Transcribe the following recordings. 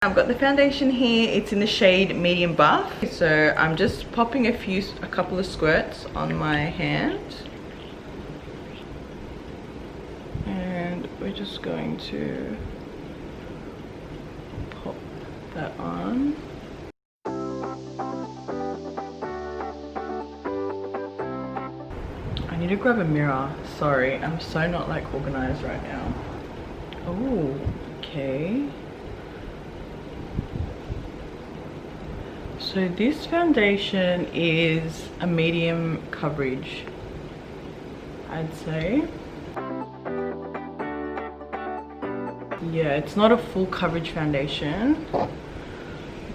I've got the foundation here. It's in the shade medium buff. So I'm just popping a couple of squirts on my hand. And we're just going to pop that on. I need to grab a mirror. Sorry, I'm so not like organized right now. Oh, okay. So this foundation is a medium coverage, I'd say. Yeah, it's not a full coverage foundation,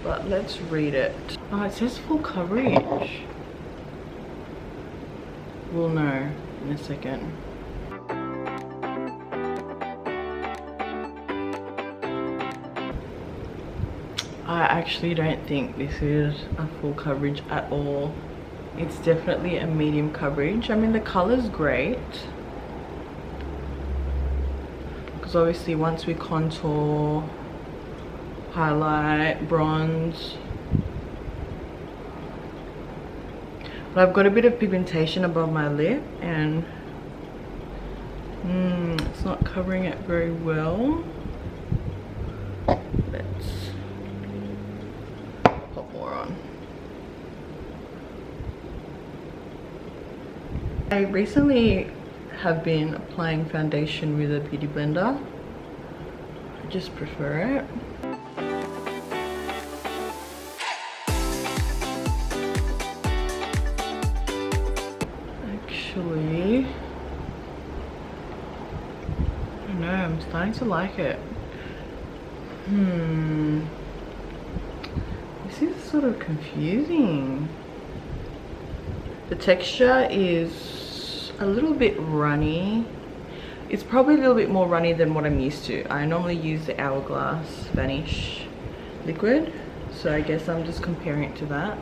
but let's read it. Oh, it says full coverage. We'll know in a second. I actually don't think this is a full coverage at all. It's definitely a medium coverage. I mean, the color's great. Because obviously once we contour, highlight, bronze. But I've got a bit of pigmentation above my lip and it's not covering it very well. Let's pop more on. I recently have been applying foundation with a beauty blender. I just prefer it. Actually, I don't know, I'm starting to like it. This is sort of confusing. The texture is a little bit runny. It's probably a little bit more runny than what I'm used to. I normally use the Hourglass Vanish liquid, so I guess I'm just comparing it to that.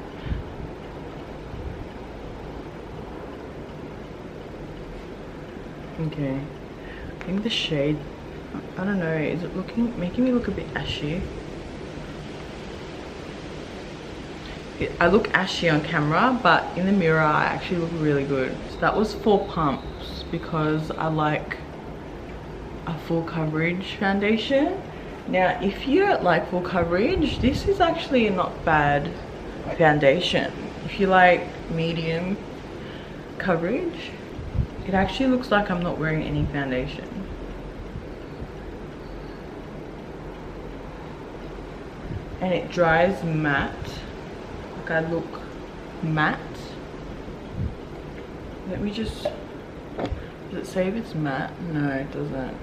Okay, I think the shade, I don't know, is it making me look a bit ashy? I look ashy on camera, but in the mirror I actually look really good. So that was 4 pumps because I like a full coverage foundation. Now if you don't like full coverage, this is actually a not bad foundation. If you like medium coverage, it actually looks like I'm not wearing any foundation. And it dries matte. Like I look matte. Let me just, does it say if it's matte? No, it doesn't.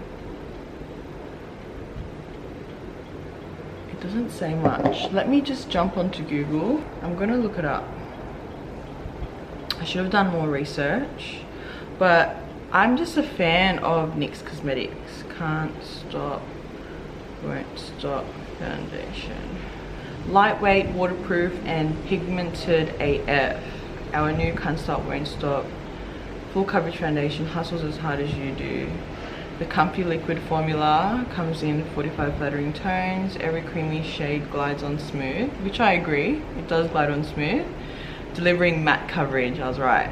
It doesn't say much. Let me just jump onto Google. I'm gonna look it up. I should have done more research, but I'm just a fan of NYX Cosmetics. Can't stop, won't stop foundation. Lightweight, waterproof, and pigmented AF. Our new Can't Stop, Won't Stop full coverage foundation hustles as hard as you do. The comfy liquid formula comes in 45 flattering tones. Every creamy shade glides on smooth, which I agree, it does glide on smooth. Delivering matte coverage, I was right.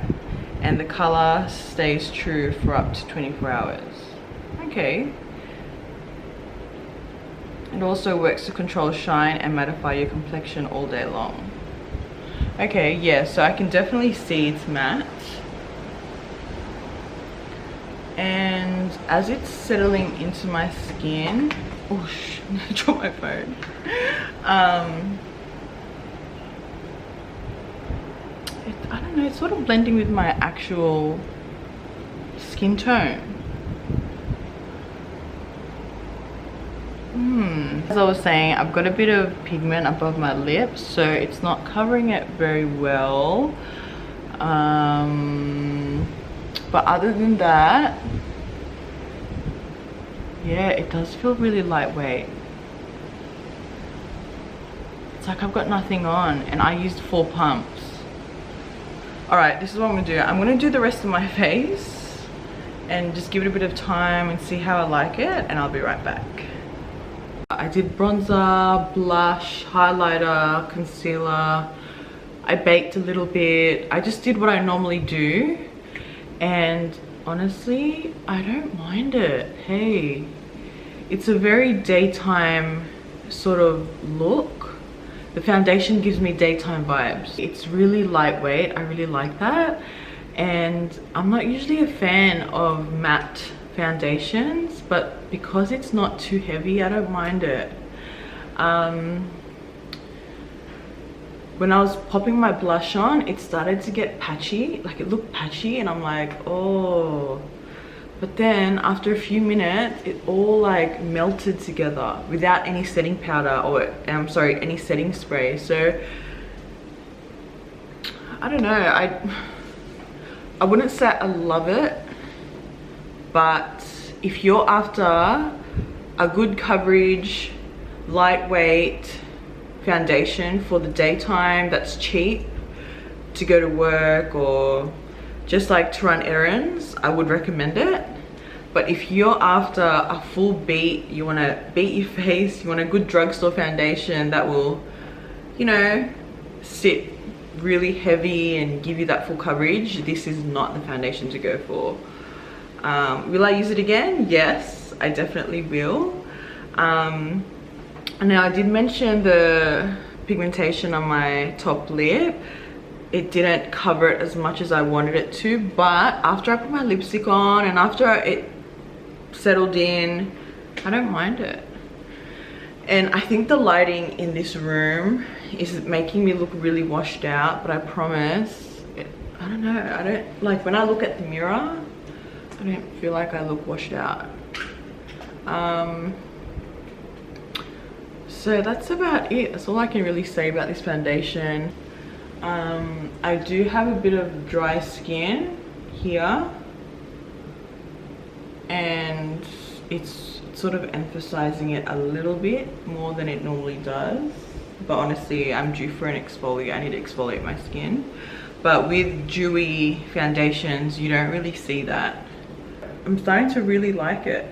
And the color stays true for up to 24 hours. Okay. It also works to control shine and mattify your complexion all day long. Okay, yeah, so I can definitely see it's matte. And as it's settling into my skin, oh sh, I dropped my phone. I don't know, it's sort of blending with my actual skin tone. As I was saying, I've got a bit of pigment above my lips, so it's not covering it very well. But other than that, yeah, it does feel really lightweight. It's like I've got nothing on and I used 4 pumps. Alright, this is what I'm gonna do. I'm gonna do the rest of my face and just give it a bit of time and see how I like it, and I'll be right back. I did bronzer, blush, highlighter, concealer. I baked a little bit. I just did what I normally do, and honestly, I don't mind it. Hey, it's a very daytime sort of look. The foundation gives me daytime vibes. It's really lightweight. I really like that. And I'm not usually a fan of matte foundations, but because it's not too heavy, I don't mind it. When I was popping my blush on, it started to get patchy, like it looked patchy, and I'm like, oh. But then after a few minutes, it all like melted together without any setting powder, or I'm sorry, any setting spray. So I don't know, I wouldn't say I love it, but if you're after a good coverage, lightweight foundation for the daytime that's cheap to go to work or just like to run errands, I would recommend it. But if you're after a full beat, you want to beat your face, you want a good drugstore foundation that will, you know, sit really heavy and give you that full coverage, this is not the foundation to go for. Will I use it again? Yes, I definitely will. Now I did mention the pigmentation on my top lip. It didn't cover it as much as I wanted it to, but after I put my lipstick on and after it settled in, I don't mind it. And I think the lighting in this room is making me look really washed out, but I promise, I don't know, I don't, like when I look at the mirror, I don't feel like I look washed out. So that's about it. That's all I can really say about this foundation. I do have a bit of dry skin here, and it's sort of emphasizing it a little bit more than it normally does. But honestly, I'm due for an exfoliate. I need to exfoliate my skin. But with dewy foundations, you don't really see that. I'm starting to really like it.